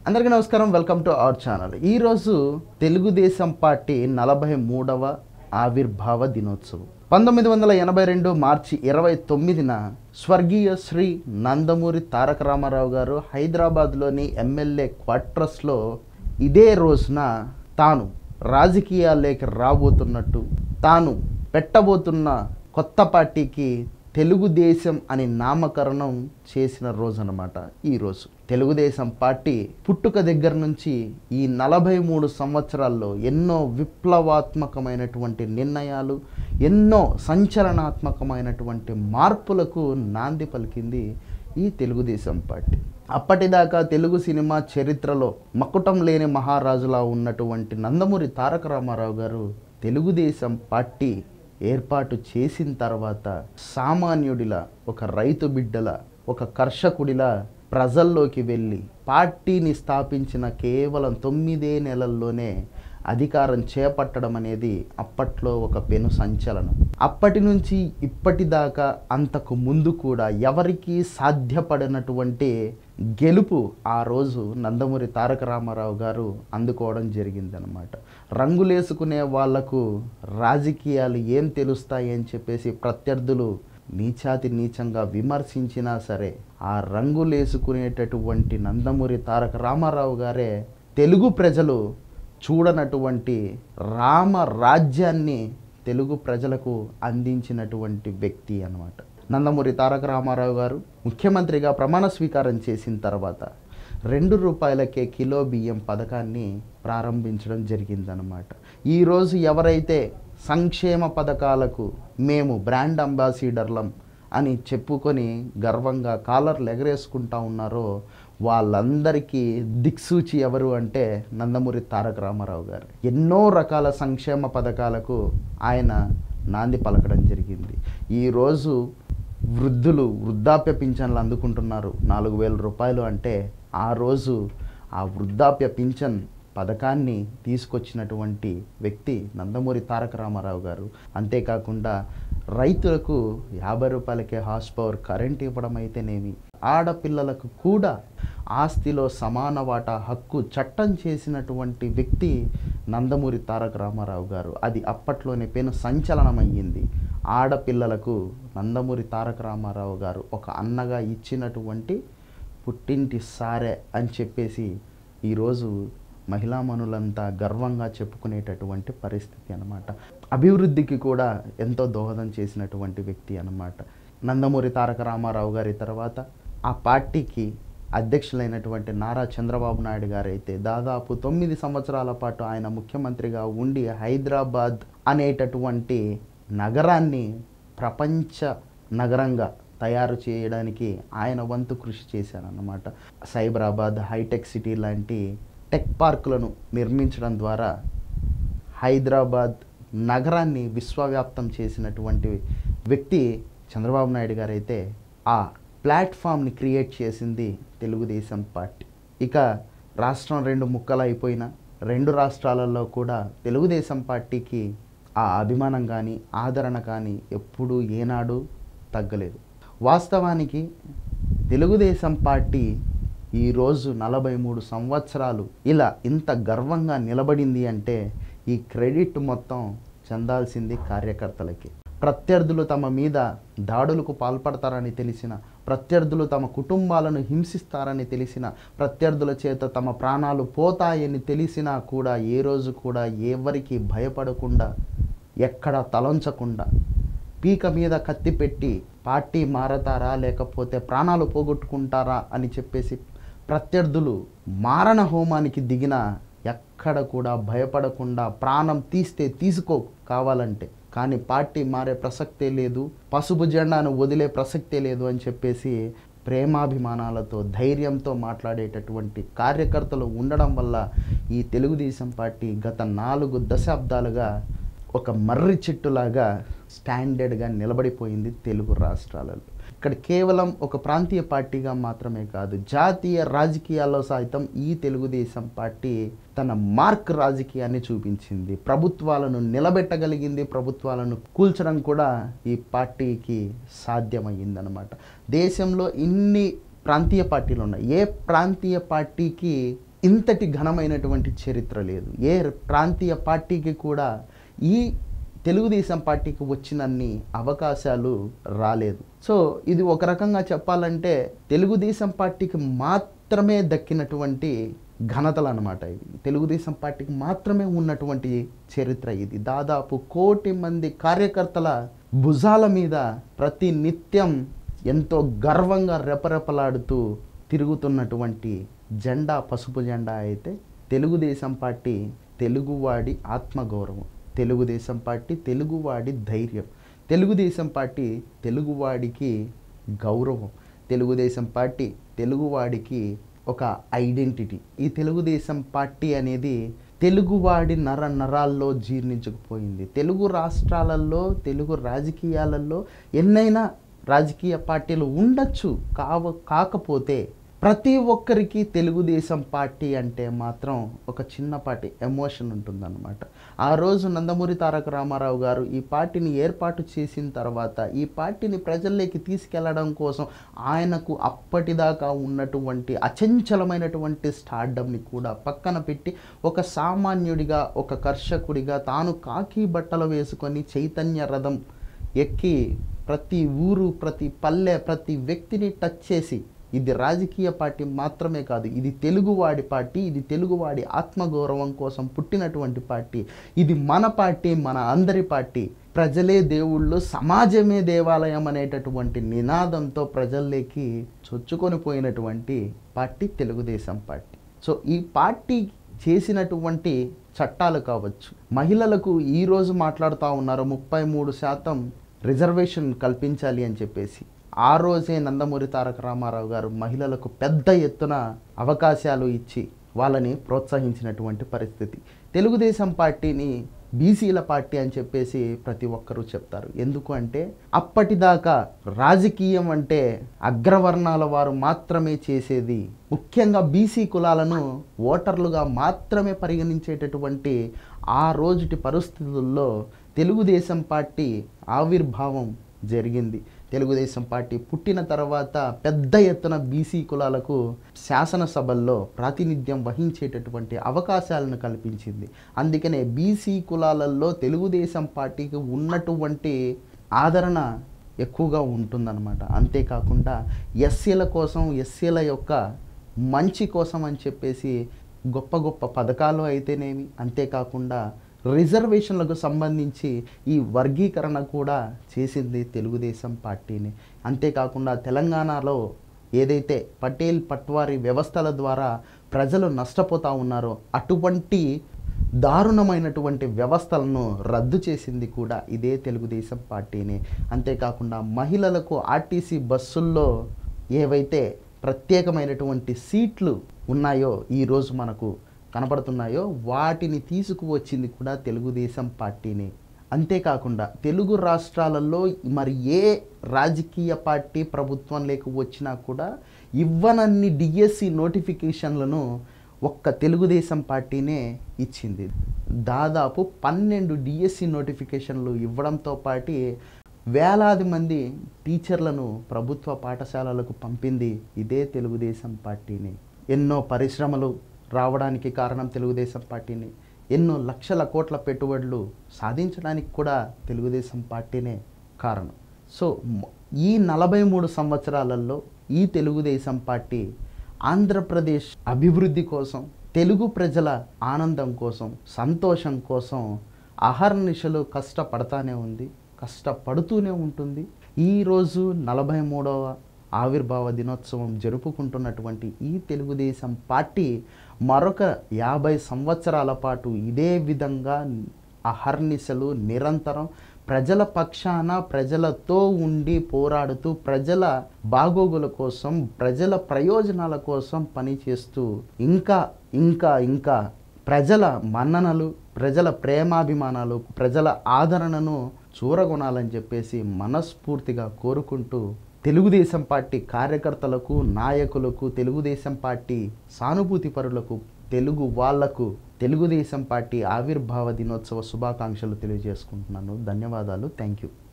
అందరికీ నమస్కారం. Welcome to our channel. ఈరోజు తెలుగుదేశం పార్టీ 43వ ఆవిర్భావ దినోత్సవం. 1982 మార్చి 29న స్వర్గీయ శ్రీ నందమూరి తారక రామారావు గారు హైదరాబాద్లోని ఎమ్మెల్యే క్వార్టర్స్లో ఇదే రోజున తాను రాజకీయాల్లోకి రాబోతున్నట్టు, తాను పెట్టబోతున్న కొత్త పార్టీకి తెలుగుదేశం అని నామకరణం చేసిన రోజు అన్నమాట. ఈరోజు తెలుగుదేశం పార్టీ పుట్టుక దగ్గర నుంచి ఈ 43 సంవత్సరాల్లో ఎన్నో విప్లవాత్మకమైనటువంటి నిర్ణయాలు, ఎన్నో సంచలనాత్మకమైనటువంటి మార్పులకు నాంది పలికింది ఈ తెలుగుదేశం పార్టీ. అప్పటిదాకా తెలుగు సినిమా చరిత్రలో మకుటం లేని మహారాజులా ఉన్నటువంటి నందమూరి తారక రామారావు గారు తెలుగుదేశం పార్టీ ఏర్పాటు చేసిన తర్వాత సామాన్యుడిలా, ఒక రైతు బిడ్డలా, ఒక కర్షకుడిలా ప్రజల్లోకి వెళ్ళి పార్టీని స్థాపించిన కేవలం 9 నెలల్లోనే అధికారం చేపట్టడం అనేది అప్పట్లో ఒక పెను సంచలనం. అప్పటి నుంచి ఇప్పటిదాకా అంతకు ముందు కూడా ఎవరికీ సాధ్యపడినటువంటి గెలుపు ఆ రోజు నందమూరి తారక రామారావు గారు అందుకోవడం జరిగిందనమాట. రంగులేసుకునే వాళ్లకు రాజకీయాలు ఏం తెలుస్తాయి అని చెప్పేసి ప్రత్యర్థులు నీచాతి నీచంగా విమర్శించినా సరే, ఆ రంగులేసుకునేటటువంటి నందమూరి తారక రామారావు గారే తెలుగు ప్రజలు చూడనటువంటి రామ రాజ్యాన్ని తెలుగు ప్రజలకు అందించినటువంటి వ్యక్తి అన్నమాట. నందమూరి తారక రామారావు గారు ముఖ్యమంత్రిగా ప్రమాణ స్వీకారం చేసిన తర్వాత 2 రూపాయలకే కిలో బియ్యం పథకాన్ని ప్రారంభించడం జరిగిందనమాట. ఈరోజు ఎవరైతే సంక్షేమ పథకాలకు మేము బ్రాండ్ అంబాసిడర్లం అని చెప్పుకొని గర్వంగా కాలర్లు ఎగరేసుకుంటా ఉన్నారో వాళ్ళందరికీ దిక్సూచి ఎవరు అంటే నందమూరి తారక రామారావు గారు. ఎన్నో రకాల సంక్షేమ పథకాలకు ఆయన నాంది పలకడం జరిగింది. ఈరోజు వృద్ధులు వృద్ధాప్య పింఛన్లు అందుకుంటున్నారు 4,000 రూపాయలు అంటే ఆ రోజు ఆ వృద్ధాప్య పింఛన్ పథకాన్ని తీసుకొచ్చినటువంటి వ్యక్తి నందమూరి తారక రామారావు గారు. అంతేకాకుండా రైతులకు 50 రూపాయలకే హార్స్ పవర్ కరెంట్ ఇవ్వడం అయితేనేమి, ఆడపిల్లలకు కూడా ఆస్తిలో సమాన వాటా హక్కు చట్టం చేసినటువంటి వ్యక్తి నందమూరి తారక రామారావు గారు. అది అప్పట్లోనే పెను సంచలనమయ్యింది. ఆడపిల్లలకు నందమూరి తారక రామారావు గారు ఒక అన్నగా ఇచ్చినటువంటి పుట్టింటి సారె అని చెప్పేసి ఈరోజు మహిళామణులంతా గర్వంగా చెప్పుకునేటటువంటి పరిస్థితి అన్నమాట. అభివృద్ధికి కూడా ఎంతో దోహదం చేసినటువంటి వ్యక్తి అన్నమాట. నందమూరి తారక రామారావు గారి తర్వాత ఆ పార్టీకి అధ్యక్షులైనటువంటి నారా చంద్రబాబు నాయుడు గారు అయితే దాదాపు 9 సంవత్సరాల పాటు ఆయన ముఖ్యమంత్రిగా ఉండి హైదరాబాద్ అనేటటువంటి నగరాన్ని ప్రపంచ నగరంగా తయారు చేయడానికి ఆయన వంతు కృషి చేశారన్నమాట. సైబరాబాద్, హైటెక్ సిటీ లాంటి టెక్ పార్కులను నిర్మించడం ద్వారా హైదరాబాద్ నగరాన్ని విశ్వవ్యాప్తం చేసినటువంటి వ్యక్తి చంద్రబాబు నాయుడు గారు అయితే ఆ ప్లాట్ఫామ్ని క్రియేట్ చేసింది తెలుగుదేశం పార్టీ. ఇక రాష్ట్రం 2 ముక్కలు అయిపోయిన 2 రాష్ట్రాలలో కూడా తెలుగుదేశం పార్టీకి ఆ అభిమానం కానీ ఆదరణ కానీ ఎప్పుడూ ఏనాడు తగ్గలేదు. వాస్తవానికి తెలుగుదేశం పార్టీ ఈరోజు 43 సంవత్సరాలు ఇలా ఇంత గర్వంగా నిలబడింది అంటే ఈ క్రెడిట్ మొత్తం చెందాల్సింది కార్యకర్తలకి. ప్రత్యర్థులు తమ మీద దాడులకు పాల్పడతారని తెలిసిన, ప్రత్యర్థులు తమ కుటుంబాలను హింసిస్తారని తెలిసిన, ప్రత్యర్థుల చేత తమ ప్రాణాలు పోతాయని తెలిసినా కూడా ఏ రోజు కూడా ఎవరికి భయపడకుండా, ఎక్కడ తలంచకుండా, పీక మీద కత్తి పెట్టి పార్టీ మారతారా లేకపోతే ప్రాణాలు పోగొట్టుకుంటారా అని చెప్పేసి ప్రత్యర్థులు మారణ హోమానికి దిగిన ఎక్కడ కూడా భయపడకుండా ప్రాణం తీస్తే తీసుకో కావాలంటే, కానీ పార్టీ మారే ప్రసక్తే లేదు, పసుపు జెండాను వదిలే ప్రసక్తే లేదు అని చెప్పేసి ప్రేమాభిమానాలతో ధైర్యంతో మాట్లాడేటటువంటి కార్యకర్తలు ఉండడం వల్ల ఈ తెలుగుదేశం పార్టీ గత 4 దశాబ్దాలుగా ఒక మర్రి చెట్టులాగా స్టాండర్డ్గా నిలబడిపోయింది తెలుగు రాష్ట్రాలలో. ఇక్కడ కేవలం ఒక ప్రాంతీయ పార్టీగా మాత్రమే కాదు, జాతీయ రాజకీయాల్లో సైతం ఈ తెలుగుదేశం పార్టీ తన మార్క్ రాజకీయాన్ని చూపించింది. ప్రభుత్వాలను నిలబెట్టగలిగింది, ప్రభుత్వాలను కూల్చడం కూడా ఈ పార్టీకి సాధ్యమయ్యిందనమాట. దేశంలో ఇన్ని ప్రాంతీయ పార్టీలు ఉన్నాయి, ఏ ప్రాంతీయ పార్టీకి ఇంతటి ఘనమైనటువంటి చరిత్ర లేదు. ఏ ప్రాంతీయ పార్టీకి కూడా ఈ తెలుగుదేశం పార్టీకి వచ్చినన్ని అవకాశాలు రాలేదు. సో ఇది ఒక రకంగా చెప్పాలంటే తెలుగుదేశం పార్టీకి మాత్రమే దక్కినటువంటి ఘనతలు అన్నమాట. ఇది తెలుగుదేశం పార్టీకి మాత్రమే ఉన్నటువంటి చరిత్ర ఇది. దాదాపు 1 కోటి మంది కార్యకర్తల భుజాల మీద ప్రతి నిత్యం ఎంతో గర్వంగా రెపరెపలాడుతూ తిరుగుతున్నటువంటి జెండా పసుపు జెండా అయితే తెలుగుదేశం పార్టీ తెలుగువాడి ఆత్మగౌరవం, తెలుగుదేశం పార్టీ తెలుగువాడి ధైర్యం, తెలుగుదేశం పార్టీ తెలుగువాడికి గౌరవం, తెలుగుదేశం పార్టీ తెలుగువాడికి ఒక ఐడెంటిటీ. ఈ తెలుగుదేశం పార్టీ అనేది తెలుగువాడి నరాల్లో జీర్ణించుకుపోయింది. తెలుగు రాష్ట్రాలలో, తెలుగు రాజకీయాలలో ఎన్నైనా రాజకీయ పార్టీలు ఉండొచ్చు, కాకపోతే ప్రతి ఒక్కరికి తెలుగుదేశం పార్టీ అంటే మాత్రం ఒక చిన్నపాటి ఎమోషన్ ఉంటుందన్నమాట. ఆ రోజు నందమూరి తారక రామారావు గారు ఈ పార్టీని ఏర్పాటు చేసిన తర్వాత ఈ పార్టీని ప్రజల్లోకి తీసుకెళ్లడం కోసం ఆయనకు అప్పటిదాకా ఉన్నటువంటి అచంచలమైనటువంటి స్టార్డమ్ని కూడా పక్కన పెట్టి ఒక సామాన్యుడిగా, ఒక కర్షకుడిగా తాను కాకి బట్టలు వేసుకొని చైతన్య రథం ఎక్కి ప్రతి ఊరు, ప్రతి పల్లె, ప్రతి వ్యక్తిని టచ్ చేసి ఇది రాజకీయ పార్టీ మాత్రమే కాదు, ఇది తెలుగువాడి పార్టీ, ఇది తెలుగువాడి ఆత్మగౌరవం కోసం పుట్టినటువంటి పార్టీ, ఇది మన పార్టీ, మన అందరి పార్టీ, ప్రజలే దేవుళ్ళు, సమాజమే దేవాలయం అనేటటువంటి నినాదంతో ప్రజల్లోకి చొచ్చుకొని పోయినటువంటి పార్టీ తెలుగుదేశం పార్టీ. సో ఈ పార్టీ చేసినటువంటి చట్టాలు కావచ్చు, మహిళలకు ఈరోజు మాట్లాడుతూ ఉన్నారు 33% రిజర్వేషన్ కల్పించాలి అని చెప్పేసి. ఆ రోజే నందమూరి తారక రామారావు గారు మహిళలకు పెద్ద ఎత్తున అవకాశాలు ఇచ్చి వాళ్ళని ప్రోత్సహించినటువంటి పరిస్థితి. తెలుగుదేశం పార్టీని బీసీల పార్టీ అని చెప్పేసి ప్రతి ఒక్కరూ చెప్తారు. ఎందుకు అంటే అప్పటిదాకా రాజకీయం అంటే అగ్రవర్ణాల వారు మాత్రమే చేసేది, ముఖ్యంగా బీసీ కులాలను ఓటర్లుగా మాత్రమే పరిగణించేటటువంటి ఆ రోజుటి పరిస్థితుల్లో తెలుగుదేశం పార్టీ ఆవిర్భావం జరిగింది. తెలుగుదేశం పార్టీ పుట్టిన తర్వాత పెద్ద ఎత్తున బీసీ కులాలకు శాసనసభల్లో ప్రాతినిధ్యం వహించేటటువంటి అవకాశాలను కల్పించింది. అందుకనే బీసీ కులాలలో తెలుగుదేశం పార్టీకి ఉన్నటువంటి ఆదరణ ఎక్కువగా ఉంటుందన్నమాట. అంతేకాకుండా ఎస్సీల కోసం, ఎస్సీల యొక్క మంచి కోసం అని చెప్పేసి గొప్ప గొప్ప పథకాలు అయితేనేమి, అంతేకాకుండా రిజర్వేషన్లకు సంబంధించి ఈ వర్గీకరణ కూడా చేసింది తెలుగుదేశం పార్టీని. అంతేకాకుండా తెలంగాణలో ఏదైతే పటేల్ పట్వారీ వ్యవస్థల ద్వారా ప్రజలు నష్టపోతూ ఉన్నారో అటువంటి దారుణమైనటువంటి వ్యవస్థలను రద్దు చేసింది కూడా ఇదే తెలుగుదేశం పార్టీని. అంతేకాకుండా మహిళలకు ఆర్టీసీ బస్సుల్లో ఏవైతే ప్రత్యేకమైనటువంటి సీట్లు ఉన్నాయో ఈరోజు మనకు కనబడుతున్నాయో వాటిని తీసుకువచ్చింది కూడా తెలుగుదేశం పార్టీని. అంతేకాకుండా తెలుగు రాష్ట్రాలలో మరి ఏ రాజకీయ పార్టీ ప్రభుత్వంలోకి వచ్చినా కూడా ఇవ్వనన్ని డిఎస్సి నోటిఫికేషన్లను ఒక్క తెలుగుదేశం పార్టీనే ఇచ్చింది. దాదాపు 12 డిఎస్సి నోటిఫికేషన్లు ఇవ్వడంతో పాటు వేలాది మంది టీచర్లను ప్రభుత్వ పాఠశాలలకు పంపింది ఇదే తెలుగుదేశం పార్టీని. ఎన్నో పరిశ్రమలు రావడానికి కారణం తెలుగుదేశం పార్టీని, ఎన్నో లక్షల కోట్ల పెట్టుబడులు సాధించడానికి కూడా తెలుగుదేశం పార్టీనే కారణం. సో ఈ 43 సంవత్సరాలలో ఈ తెలుగుదేశం పార్టీ ఆంధ్రప్రదేశ్ అభివృద్ధి కోసం, తెలుగు ప్రజల ఆనందం కోసం, సంతోషం కోసం అహర్నిశలు కష్టపడతానే ఉంది, కష్టపడుతూనే ఉంటుంది. ఈరోజు 43వ ఆవిర్భావ దినోత్సవం జరుపుకుంటున్నటువంటి ఈ తెలుగుదేశం పార్టీ మరొక 50 సంవత్సరాల పాటు ఇదే విధంగా అహర్నిశలు నిరంతరం ప్రజల పక్షాన, ప్రజలతో ఉండి పోరాడుతూ, ప్రజల బాగోగుల కోసం, ప్రజల ప్రయోజనాల కోసం పనిచేస్తూ ఇంకా ఇంకా ఇంకా ప్రజల మన్ననలు, ప్రజల ప్రేమాభిమానాలు, ప్రజల ఆదరణను చూరగొనాలని చెప్పేసి మనస్ఫూర్తిగా కోరుకుంటూ తెలుగుదేశం పార్టీ కార్యకర్తలకు, నాయకులకు, తెలుగుదేశం పార్టీ సానుభూతి పరులకు, తెలుగు వాళ్లకు తెలుగుదేశం పార్టీ ఆవిర్భావ దినోత్సవ శుభాకాంక్షలు తెలియజేసుకుంటున్నాను. ధన్యవాదాలు. Thank you.